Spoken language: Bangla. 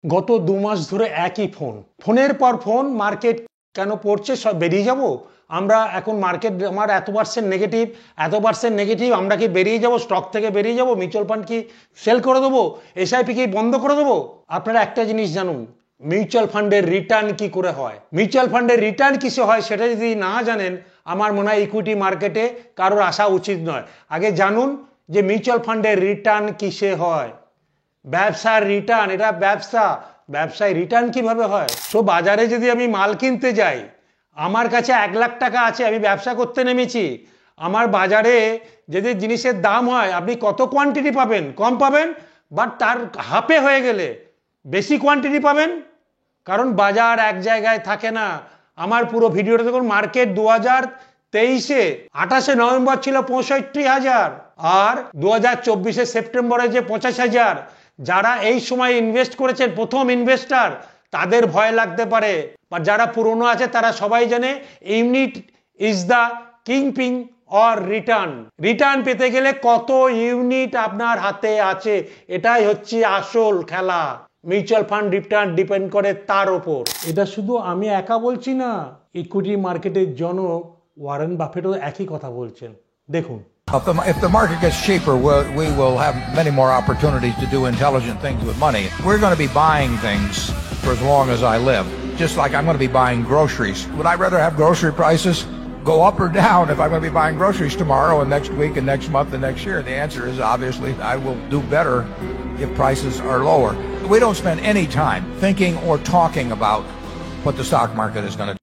গত 2 মাস ধরে একই ফোন, ফোনের পর ফোন। মার্কেট কেন পড়ছে সব বেরিয়ে যাব আমরা এখন। মার্কেট আমার এত% নেগেটিভ, এত% নেগেটিভ, আমরা কি বেরিয়ে যাব? স্টক থেকে বেরিয়ে যাব? মিউচুয়াল ফান্ড কি সেল করে দেবো? এসআইপি কি বন্ধ করে দেবো? আপনারা একটা জিনিস জানুন, মিউচুয়াল ফান্ডের রিটার্ন কি করে হয়, মিউচুয়াল ফান্ডের রিটার্ন কিসে হয় সেটা যদি না জানেন, আমার মনে হয় ইকুইটি মার্কেটে কারোর আসা উচিত নয়। আগে জানুন যে মিউচুয়াল ফান্ডের রিটার্ন কিসে হয়। ব্যবসার রিটার্ন, এটা ব্যবসা, ব্যবসায় রিটার্ন কিভাবে হয়? সো বাজারে যদি আমি মাল কিনতে যাই, আমার কাছে 1 লাখ টাকা আছে, আমি ব্যবসা করতে নেমেছি, আমার বাজারে যদি জিনিসের দাম হয়, আপনি কত কোয়ান্টিটি পাবেন? কম পাবেন, বাট তার হাফে হয়ে গেলে বেশি কোয়ান্টিটি পাবেন, কারণ বাজার এক জায়গায় থাকে না। আমার পুরো ভিডিওটা দেখুন। মার্কেট 2023-এ 28শে নভেম্বর ছিল 65,000, আর 2024-এ সেপ্টেম্বরে যে 85,000। যারা এই সময় ইনভেস্ট করেছেন, প্রথম ইনভেস্টার, তাদের ভয় লাগতে পারে, বা যারা পুরনো আছে তারা সবাই জানে unit is the kingpin or return. Return পেতে গেলে কত ইউনিট আপনার হাতে আছে, এটাই হচ্ছে আসল খেলা। মিউচুয়াল ফান্ড রিটার্ন ডিপেন্ড করে তার ওপর। এটা শুধু আমি একা বলছি না, ইকুইটি মার্কেটের জনক ওয়ারেন বাফেটও একই কথা বলছেন। দেখুন, If the market gets cheaper, we will have many more opportunities to do intelligent things with money. We're going to be buying things for as long as I live, just like I'm going to be buying groceries. Would I rather have grocery prices go up or down if I'm going to be buying groceries tomorrow and next week and next month and next year? The answer is obviously I will do better if prices are lower. We don't spend any time thinking or talking about what the stock market is going to do.